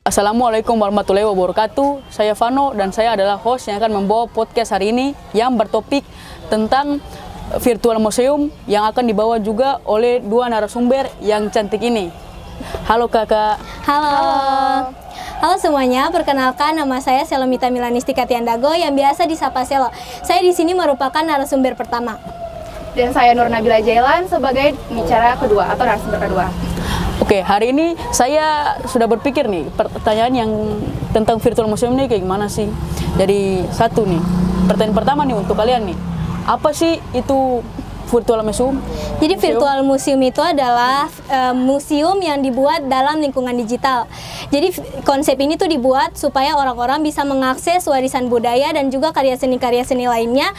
Assalamualaikum warahmatullahi wabarakatuh. Saya Vano dan saya adalah host yang akan membawa podcast hari ini yang bertopik tentang virtual museum yang akan dibawa juga oleh dua narasumber yang cantik ini. Halo kakak. Halo. Halo semuanya, perkenalkan nama saya Selomita Milanistika Tiandago yang biasa disapa Selo. Saya di sini merupakan narasumber pertama. Dan saya Nur Nabila Jailan sebagai bicara kedua atau narasumber kedua. Oke, hari ini saya sudah berpikir nih pertanyaan yang tentang virtual museum ini kayak gimana sih. Jadi satu nih, pertanyaan pertama nih untuk kalian nih, apa sih itu virtual museum? Jadi virtual museum itu adalah museum yang dibuat dalam lingkungan digital. Jadi konsep ini tuh dibuat supaya orang-orang bisa mengakses warisan budaya dan juga karya seni lainnya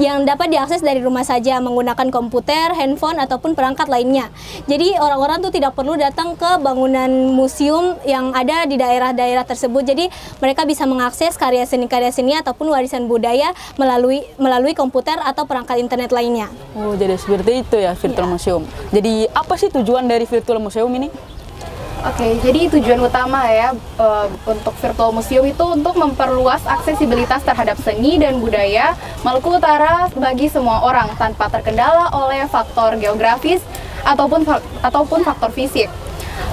yang dapat diakses dari rumah saja menggunakan komputer, handphone ataupun perangkat lainnya. Jadi orang-orang tuh tidak perlu datang ke bangunan museum yang ada di daerah-daerah tersebut. Jadi mereka bisa mengakses karya seni ataupun warisan budaya melalui komputer atau perangkat internet lainnya. Oh, jadi seperti itu ya virtual museum. Jadi apa sih tujuan dari virtual museum ini? Oke, jadi tujuan utama ya untuk virtual museum itu untuk memperluas aksesibilitas terhadap seni dan budaya Maluku Utara bagi semua orang tanpa terkendala oleh faktor geografis ataupun faktor fisik.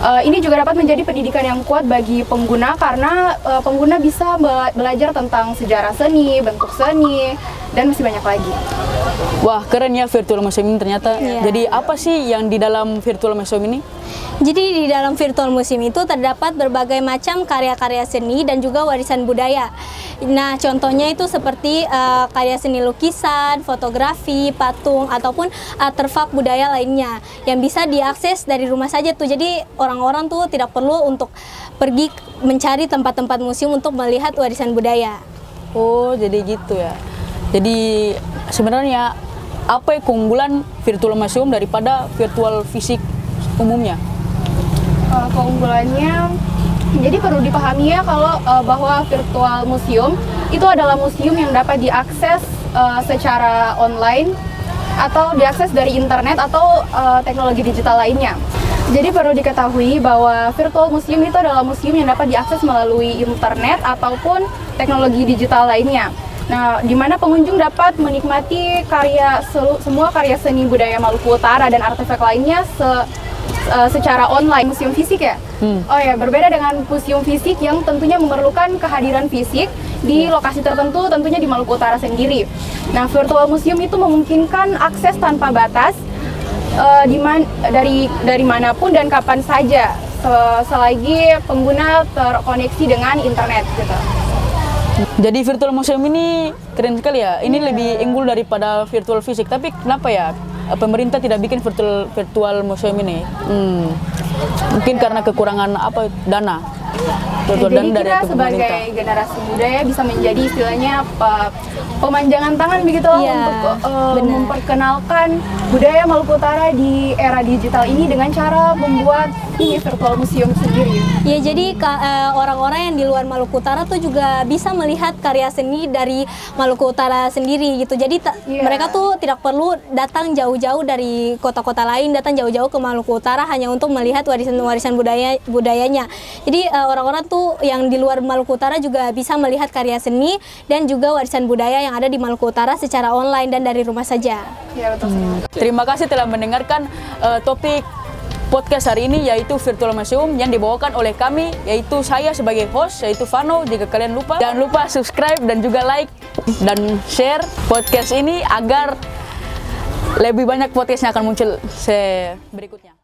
Ini juga dapat menjadi pendidikan yang kuat bagi pengguna karena pengguna bisa belajar tentang sejarah seni, bentuk seni, dan masih banyak lagi. Wah, keren ya virtual museum ini ternyata. Iya. Jadi apa sih yang di dalam virtual museum ini? Jadi di dalam virtual museum itu terdapat berbagai macam karya-karya seni dan juga warisan budaya. Nah, contohnya itu seperti karya seni lukisan, fotografi, patung, ataupun artefak budaya lainnya yang bisa diakses dari rumah saja tuh. Jadi orang-orang tuh tidak perlu untuk pergi mencari tempat-tempat museum untuk melihat warisan budaya. Oh, jadi gitu ya. Jadi sebenarnya apa keunggulan virtual museum daripada virtual fisik umumnya? Keunggulannya, jadi perlu dipahami ya kalau bahwa virtual museum itu adalah museum yang dapat diakses secara online atau diakses dari internet atau teknologi digital lainnya. Jadi perlu diketahui bahwa virtual museum itu adalah museum yang dapat diakses melalui internet ataupun teknologi digital lainnya. Nah, di mana pengunjung dapat menikmati semua karya seni budaya Maluku Utara dan artefak lainnya secara online. Museum fisik ya? Oh ya, berbeda dengan museum fisik yang tentunya memerlukan kehadiran fisik di lokasi tertentu, tentunya di Maluku Utara sendiri. Nah, virtual museum itu memungkinkan akses tanpa batas dari manapun dan kapan saja selagi pengguna terkoneksi dengan internet gitu. Jadi virtual museum ini keren sekali ya. Ini lebih unggul daripada virtual fisik. Tapi kenapa ya pemerintah tidak bikin virtual museum ini? Mungkin karena kekurangan dana. Jadi kita sebagai generasi muda ya bisa menjadi istilahnya pemanjangan tangan begitu lah untuk memperkenalkan budaya Maluku Utara di era digital ini dengan cara membuat ini virtual museum sendiri. Ya, jadi orang-orang yang di luar Maluku Utara tuh juga bisa melihat karya seni dari Maluku Utara sendiri gitu. Jadi mereka tuh tidak perlu datang jauh-jauh dari kota-kota lain, datang jauh-jauh ke Maluku Utara hanya untuk melihat warisan budayanya. Jadi orang-orang tuh yang di luar Maluku Utara juga bisa melihat karya seni dan juga warisan budaya yang ada di Maluku Utara secara online dan dari rumah saja. Ya, betul. Terima kasih telah mendengarkan topik podcast hari ini yaitu virtual museum yang dibawakan oleh kami, yaitu saya sebagai host yaitu Vano. Jika kalian jangan lupa subscribe dan juga like dan share podcast ini agar lebih banyak podcast yang akan muncul berikutnya.